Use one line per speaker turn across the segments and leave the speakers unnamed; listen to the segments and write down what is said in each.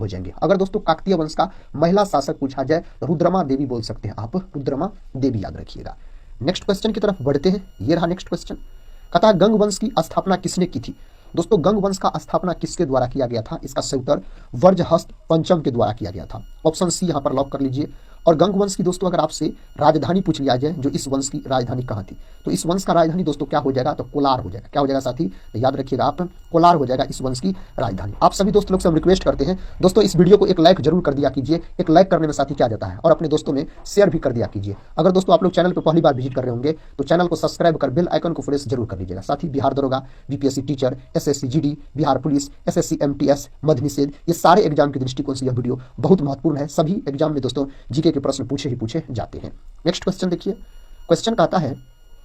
हो जाएंगे। अगर दोस्तों काकतीय वंश का महिला शासक पूछा जाए तो रुद्रमा देवी बोल सकते हैं आप, रुद्रमा देवी याद रखिएगा। नेक्स्ट क्वेश्चन की तरफ बढ़ते हैं। ये रहा नेक्स्ट क्वेश्चन। कहता है गंग वंश की स्थापना किसने की थी? दोस्तों गंग वंश का स्थापना किसके द्वारा किया गया था? इसका सही उत्तर वर्जहस्त पंचम के द्वारा किया गया था। ऑप्शन सी यहां पर लॉक कर लीजिए। और गंग वंश की दोस्तों अगर आपसे राजधानी पूछ लिया जाए, जो इस वंश की राजधानी कहाँ थी, तो इस वंश का राजधानी दोस्तों क्या हो जाएगा? तो कोलार हो जाएगा। क्या हो जाएगा साथी? तो याद रखिएगा आप, कोलार हो जाएगा इस वंश की राजधानी। आप सभी दोस्त लोग से हम रिक्वेस्ट करते हैं दोस्तों, इस वीडियो को एक लाइक जरूर कर दिया कीजिए। एक लाइक करने में साथी क्या जाता है, और अपने दोस्तों में शेयर भी कर दिया कीजिए। अगर दोस्तों आप लोग चैनल पर पहली बार विजिट कर रहे होंगे तो चैनल को सब्सक्राइब कर बेल आइकन को प्रेस जरूर कर लीजिएगा। साथ ही बिहार दरोगा, BPSC teacher, SSC GD, Bihar police, SSC MTS, मध्य निषेध, ये सारे एग्जाम के दृष्टिकोण से यह वीडियो बहुत महत्वपूर्ण है। सभी एग्जाम में दोस्तों जीके के प्रश्न पूछे ही पूछे जाते हैं। नेक्स्ट क्वेश्चन देखिए। क्वेश्चन कहता है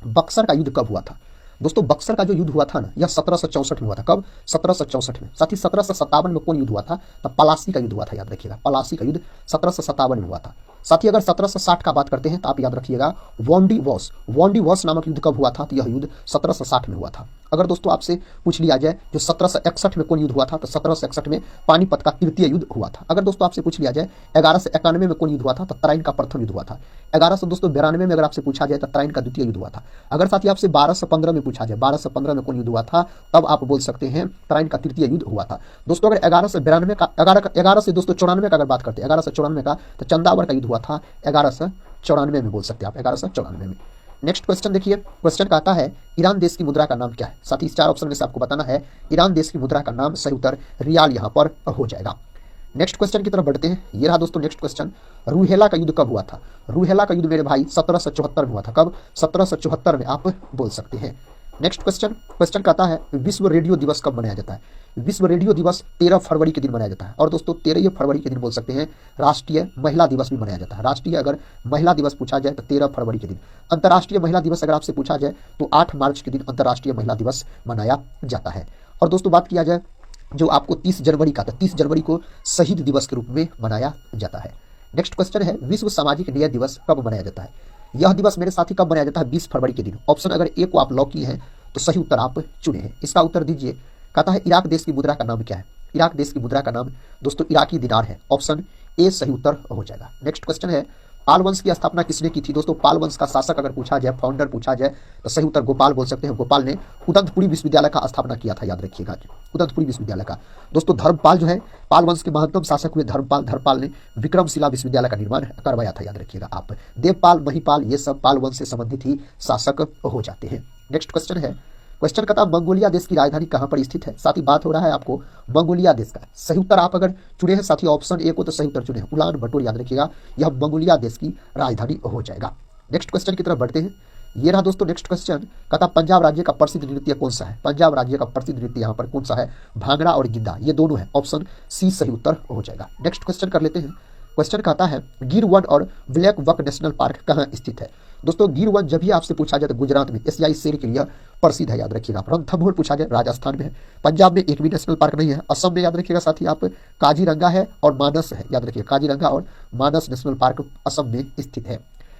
बक्सर का युद्ध कब हुआ था? दोस्तों बक्सर का जो युद्ध हुआ था ना, यह 1764 में हुआ था। कब? 1764 में। साथ ही 1757 में कौन युद्ध हुआ था? तो पलासी का युद्ध हुआ था, याद रखिएगा। पलासी का युद्ध 1757 में हुआ था। साथ ही अगर 1760 का बात करते हैं तो आप याद रखिएगा वॉन्डी वॉस नामक युद्ध कब हुआ था? तो यह युद्ध 1760 में हुआ था। अगर दोस्तों आपसे पूछ लिया जाए जो 1761 में कौन युद्ध हुआ था, तो 1761 में पानीपत का तृतीय युद्ध हुआ था। अगर दोस्तों आपसे पूछ लिया जाए 1191 में कौन युद्ध हुआ था, तो तराइन का प्रथम युद्ध हुआ था। 1192 में अगर आपसे पूछा जाए तो तराइन का द्वितीय युद्ध हुआ था। अगर साथ ही आपसे 1215 में पूछा जाए 1215 में कौन युद्ध हुआ था, तब आप बोल सकते हैं तराइन का तृतीय युद्ध हुआ था। दोस्तों अगर 1192 का 11 से दोस्तों 94 का अगर बात करते हैं, 1194 का, तो चंदावर का युद्ध हुआ था 1194 में बोल सकते हैं आप, 1194 में। नेक्स्ट क्वेश्चन देखिए। क्वेश्चन कहता है ईरान देश की मुद्रा का नाम क्या है? साथ ही इस चार ऑप्शन में से आपको बताना है ईरान देश की मुद्रा का नाम। सही उत्तर रियाल यहां पर हो जाएगा। नेक्स्ट क्वेश्चन की तरफ बढ़ते हैं। ये रहा दोस्तों नेक्स्ट क्वेश्चन। रूहेला का युद्ध कब हुआ था? रूहेला का युद्ध मेरे भाई 1774 में हुआ था। कब? 1774 में आप बोल सकते हैं। नेक्स्ट क्वेश्चन कहता है विश्व रेडियो दिवस कब मनाया जाता है? विश्व रेडियो दिवस 13 फरवरी के दिन मनाया जाता है। और दोस्तों 13 फरवरी के दिन बोल सकते हैं राष्ट्रीय महिला दिवस भी मनाया जाता है। राष्ट्रीय अगर महिला दिवस पूछा जाए तो 13 फरवरी के दिन। अंतर्राष्ट्रीय महिला दिवस अगर आपसे पूछा जाए तो 8 मार्च के दिन अंतर्राष्ट्रीय महिला दिवस मनाया जाता है। और दोस्तों बात किया जाए जो आपको 30 जनवरी का, 30 जनवरी को शहीद दिवस के रूप में मनाया जाता है। नेक्स्ट क्वेश्चन है विश्व सामाजिक न्याय दिवस कब मनाया जाता है? यह दिवस मेरे साथी कब मनाया जाता है? 20 फरवरी के दिन। ऑप्शन अगर ए को आप लॉक किए हैं तो सही उत्तर आप चुने हैं। इसका उत्तर दीजिए। कहता है इराक देश की मुद्रा का नाम क्या है? इराक देश की मुद्रा का नाम दोस्तों इराकी दिनार है। ऑप्शन ए सही उत्तर हो जाएगा। नेक्स्ट क्वेश्चन है पाल वंश की स्थापना किसने की थी? दोस्तों पाल वंश का शासक अगर पूछा जाए, फाउंडर पूछा जाए, तो सही उत्तर गोपाल बोल सकते हैं। गोपाल ने उदंतपुरी विश्वविद्यालय का स्थापना किया था, याद रखिएगा उदंतपुरी विश्वविद्यालय का। दोस्तों धर्मपाल जो है पाल वंश के महत्तम शासक हुए धर्मपाल ने विक्रमशिला विश्वविद्यालय का निर्माण करवाया था, याद रखिएगा आप। देवपाल, महिपाल, ये सब पाल वंश से संबंधित ही शासक हो जाते हैं। नेक्स्ट क्वेश्चन है। क्वेश्चन कहता है मंगोलिया देश की राजधानी कहां पर स्थित है? साथ ही बात हो रहा है आपको मंगोलिया देश का। सही उत्तर आप अगर चुने हैं साथी ऑप्शन ए को, तो सही उत्तर चुने हैं उलान बटोर, याद रखिएगा यह मंगोलिया देश की राजधानी हो जाएगा। नेक्स्ट क्वेश्चन की तरफ बढ़ते हैं। ये रहा दोस्तों नेक्स्ट क्वेश्चन। कहता पंजाब राज्य का प्रसिद्ध नृत्य कौन सा है? पंजाब राज्य का प्रसिद्ध नृत्य यहाँ पर कौन सा है? भांगड़ा और गिद्धा, ये दोनों है। ऑप्शन सी सही उत्तर हो जाएगा। नेक्स्ट क्वेश्चन कर लेते हैं। क्वेश्चन कहता है गिर वन और ब्लैक बक नेशनल पार्क कहाँ स्थित है? दोस्तों गिर वन जब भी आपसे पूछा जाए तो गुजरात में एशियाई शेर के लिए प्रसिद्ध है, याद रखिएगा। रणथंभौर पूछा जाए राजस्थान में है। पंजाब में एक भी नेशनल पार्क नहीं है। असम में याद रखिएगा साथी आप काजीरंगा है और मानस है, याद रखिएगा काजीरंगा और मानस नेशनल पार्क असम में स्थित है।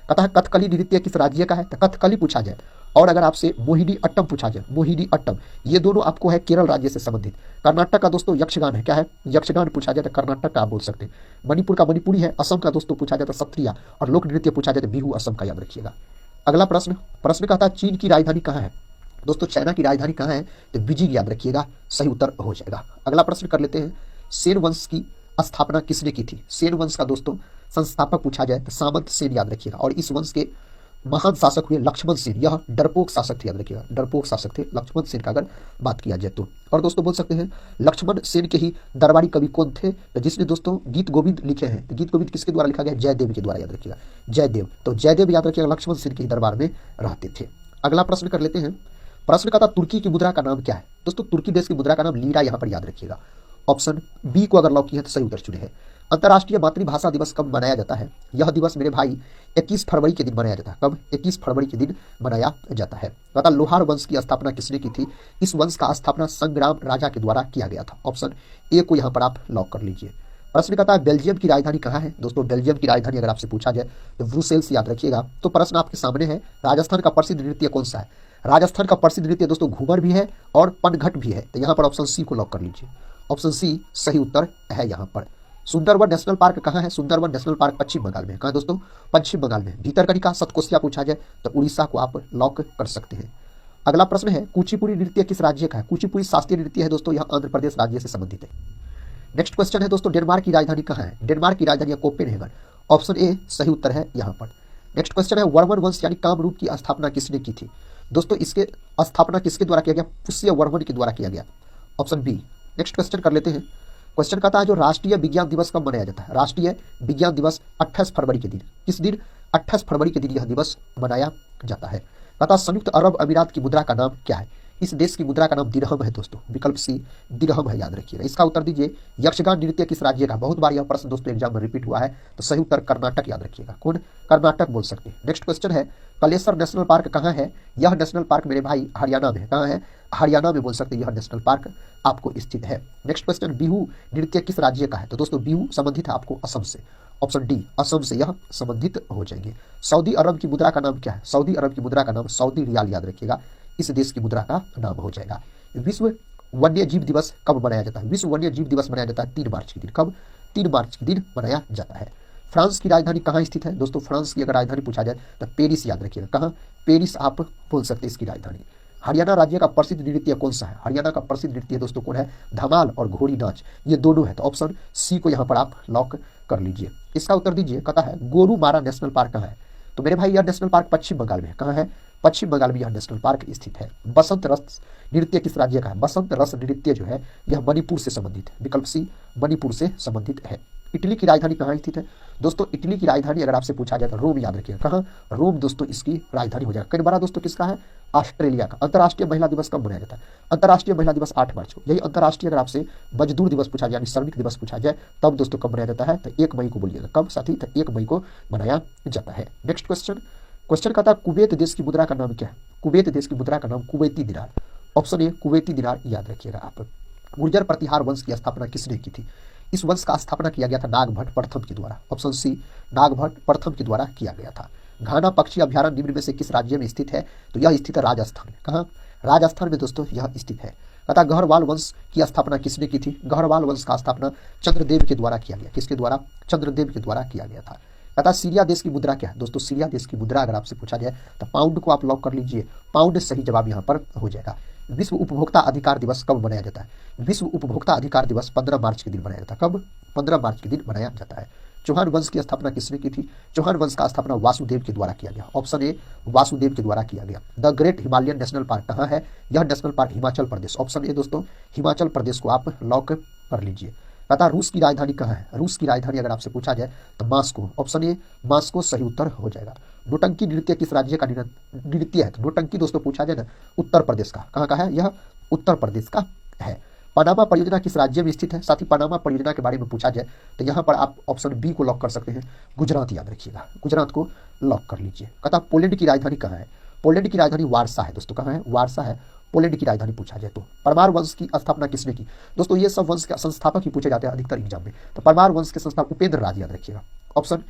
कहता है कथकली नृत्य किस राज्य का है? तो कथकली पूछा जाए। और अगर आपसे मोहिनी अट्टम पूछा जाए, मोहिनी अट्टम, ये दोनों आपको है केरल राज्य से संबंधित। कर्नाटक का दोस्तों यक्षगान है, क्या है? यक्षगान पूछा जाए तो कर्नाटक का आप बोल सकते हैं। मणिपुर का मणिपुरी है। असम का दोस्तों पूछा जाए तो सत्रिया, और लोक नृत्य पूछा जाए तो बिहू असम का, याद रखिएगा। अगला प्रश्न कहता है चीन की राजधानी कहाँ है? दोस्तों चाइना की राजधानी कहाँ है? तो बीजिंग, याद रखिएगा सही उत्तर हो जाएगा। अगला प्रश्न कर लेते हैं। सेन वंश की स्थापना किसने की थी? सेन वंश का दोस्तों संस्थापक पूछा जाए तो सामंत सेन, याद रखिएगा। और इस वंश के महान शासक हुए लक्ष्मण सेन, यह डरपोक शासक थे, याद रखिएगा डरपोक शासक थे लक्ष्मण सेन का अगर बात किया जाए तो। और दोस्तों बोल सकते हैं लक्ष्मण सेन के ही दरबारी कवि कौन थे? तो जिसने दोस्तों गीत गोविंद लिखे हैं। तो गीत गोविंद किसके द्वारा लिखा गया? जयदेव के द्वारा, याद रखिएगा जयदेव। तो जयदेव याद रखिएगा लक्ष्मण सेन के ही दरबार में रहते थे। अगला प्रश्न कर लेते हैं। प्रश्न का था तुर्की की मुद्रा का नाम क्या है? दोस्तों तुर्की देश की मुद्रा का नाम लीरा, यहाँ पर याद रखिएगा। ऑप्शन बी को अगर लॉक किया तो सही उत्तर चुने हैं। अंतर्राष्ट्रीय मातृभाषा दिवस कब मनाया जाता है? यह दिवस मेरे भाई 21 फरवरी के दिन मनाया जाता है। कब? 21 फरवरी के दिन मनाया जाता है। बता लोहार वंश की स्थापना किसने की थी? इस वंश का स्थापना संग्राम राजा के द्वारा किया गया था। ऑप्शन ए को यहाँ पर आप लॉक कर लीजिए। प्रश्न कहता है बेल्जियम की राजधानी कहाँ है? दोस्तों बेल्जियम की राजधानी अगर आपसे पूछा जाए तो ब्रुसेल्स, याद रखिएगा। तो प्रश्न आपके सामने है राजस्थान का प्रसिद्ध नृत्य कौन सा है? राजस्थान का प्रसिद्ध नृत्य दोस्तों घूमर भी है और पनघट भी है। तो यहाँ पर ऑप्शन सी को लॉक कर लीजिए। ऑप्शन सी सही उत्तर है यहाँ पर। सुंदरवन नेशनल पार्क कहाँ है? सुंदरवन नेशनल पार्क पश्चिम बंगाल में। कहाँ दोस्तों? पश्चिम बंगाल में। भीतरकनिका सतकोशिया पूछा जाए तो उड़ीसा को आप लॉक कर सकते हैं। अगला प्रश्न है कुचिपुड़ी नृत्य किस राज्य का है? कुचिपुड़ी शास्त्रीय नृत्य है दोस्तों, यह आंध्र प्रदेश राज्य से संबंधित है। नेक्स्ट क्वेश्चन है दोस्तों डेनमार्क की राजधानी कहाँ है? डेनमार्क की राजधानी कोपेनहेगन। ऑप्शन ए सही उत्तर है यहाँ पर। नेक्स्ट क्वेश्चन है वर्मन वंश यानी कामरूप की स्थापना किसने की थी? दोस्तों इसके स्थापना किसके द्वारा किया गया? पुष्य वर्मन के द्वारा किया गया। Option B. नेक्स्ट क्वेश्चन कर लेते हैं। क्वेश्चन कहता है जो राष्ट्रीय विज्ञान दिवस कब मनाया जाता है? राष्ट्रीय विज्ञान दिवस 28 फरवरी के दिन। किस दिन? 28 फरवरी के दिन यह दिवस मनाया जाता है। कहता संयुक्त अरब अमीरात की मुद्रा का नाम क्या है? इस देश की मुद्रा का नाम दिरहम है दोस्तों। विकल्प सी दिरहम है, याद रखिएगा। इसका उत्तर दीजिए यक्षगान नृत्य किस राज्य का? बहुत बार यह प्रश्न दोस्तों एग्जाम में रिपीट हुआ है, तो सही उत्तर कर्नाटक, याद रखिएगा। कौन? कर्नाटक बोल सकते हैं। नेक्स्ट क्वेश्चन है कलेसर नेशनल पार्क कहाँ है? यह नेशनल पार्क मेरे भाई हरियाणा में है। कहाँ है? हरियाणा में बोल सकते हैं यह नेशनल पार्क आपको स्थित है। नेक्स्ट क्वेश्चन बिहू नृत्य किस राज्य का है? तो दोस्तों बिहू संबंधित है आपको असम से। ऑप्शन डी असम से यह संबंधित हो जाएंगे। सऊदी अरब की मुद्रा का नाम क्या है? सऊदी अरब की मुद्रा का नाम सऊदी रियाल, याद रखिएगा। इस देश की मुद्रा का नाम हो जाएगा। विश्व वन्य जीव दिवस कब मनाया जाता है? विश्व वन्य जीव दिवस मनाया जाता है 3 मार्च के दिन। कब? 3 मार्च के दिन मनाया जाता है। फ्रांस की राजधानी कहाँ स्थित है? दोस्तों फ्रांस की अगर राजधानी पूछा जाए तो पेरिस, याद रखिएगा। कहाँ? पेरिस आप बोल सकते हैं इसकी राजधानी। हरियाणा राज्य का प्रसिद्ध नृत्य कौन सा है? हरियाणा का प्रसिद्ध नृत्य दोस्तों कौन है? धमाल और घोड़ी नाच, ये दोनों है। तो ऑप्शन सी को यहाँ पर आप लॉक कर लीजिए। इसका उत्तर दीजिए। कहता है गोरुमारा नेशनल पार्क कहाँ है? तो मेरे भाई यह नेशनल पार्क पश्चिम बंगाल में है। कहाँ है? पश्चिम बंगाल में यह नेशनल पार्क स्थित है। बसंत रस नृत्य किस राज्य का है? बसंत रस नृत्य जो है यह मणिपुर से संबंधित है। विकल्प सी मणिपुर से संबंधित है। इटली की राजधानी कहाँ स्थित है? दोस्तों इटली की राजधानी अगर आपसे पूछा जाए तो रोम, याद रखिएगा। कहाँ? रोम दोस्तों इसकी राजधानी हो जाएगा। कैनबरा दोस्तों किसका है? ऑस्ट्रेलिया का। अंतर्राष्ट्रीय महिला दिवस कब मनाया जाता है? अंतर्राष्ट्रीय महिला दिवस 8 मार्च को। यही अंतर्राष्ट्रीय अगर आपसे मजदूर दिवस पूछा जाए यानी श्रमिक दिवस पूछा जाए तब दोस्तों कब मनाया जाता है? तो 1 मई को बोलिएगा। कब साथी? तो 1 मई को मनाया जाता है। नेक्स्ट क्वेश्चन कहता है कुवैत देश की मुद्रा का नाम क्या है? कुवैत देश की मुद्रा का नाम कुवैती दिनार। ऑप्शन ए कुवैती दिनार, याद रखिएगा आप। गुर्जर प्रतिहार वंश की स्थापना किसने की थी? इस वंश का स्थापना किया गया था नागभट्ट प्रथम के द्वारा। ऑप्शन सी नागभट्ट प्रथम के द्वारा किया गया था। घाना पक्षी अभ्यारण्य निम्न में से किस राज्य में स्थित है? तो यह स्थित है राजस्थान में। कहाँ? राजस्थान में दोस्तों यह स्थित है। तथा गहरवाल वंश की स्थापना किसने की थी? गहरवाल वंश का स्थापना चंद्रदेव के द्वारा किया गया। किसके द्वारा? चंद्रदेव के द्वारा किया गया था। तथा सीरिया देश की मुद्रा क्या है? दोस्तों सीरिया देश की मुद्रा अगर आपसे पूछा जाए तो पाउंड को आप लॉक कर लीजिए। पाउंड सही जवाब यहाँ पर हो जाएगा। विश्व उपभोक्ता अधिकार दिवस कब मनाया जाता है? विश्व उपभोक्ता अधिकार दिवस 15 मार्च के दिन मनाया जाता है। कब? 15 मार्च के दिन मनाया जाता है। चौहान वंश की स्थापना किसने की थी? चौहान वंश का स्थापना वासुदेव के द्वारा किया गया। ऑप्शन ए वासुदेव के द्वारा किया गया। The great Himalayan national park कहाँ है? यह national park Himachal Pradesh. Option A दोस्तों हिमाचल प्रदेश को आप लॉक कर लीजिए। कहता रूस की राजधानी कहाँ है? रूस की राजधानी अगर आपसे पूछा जाए तो मास्को। ऑप्शन ए मास्को सही उत्तर हो जाएगा। नौटंकी नृत्य किस राज्य का नृत्य है? तो नौटंकी दोस्तों पूछा जाए ना उत्तर प्रदेश का। कहाँ का है? यह उत्तर प्रदेश का है। पनामा परियोजना किस राज्य में स्थित है? साथ ही पनामा परियोजना के बारे में पूछा जाए तो यहाँ पर आप ऑप्शन बी को लॉक कर सकते हैं। गुजरात, याद रखिएगा। गुजरात को लॉक कर लीजिए। कहता पोलैंड की राजधानी कहाँ है? पोलैंड की राजधानी वारसा है दोस्तों। कहाँ है? वारसा है पोलैंड की राजधानी पूछा जाए तो। परमार वंश की स्थापना किसने की? दोस्तों ये सब वंश के संस्थापक ही पूछे जाते हैं अधिकतर एग्जाम में। तो परमार वंश के संस्थापक उपेंद्र राज, याद रखिएगा। ऑप्शन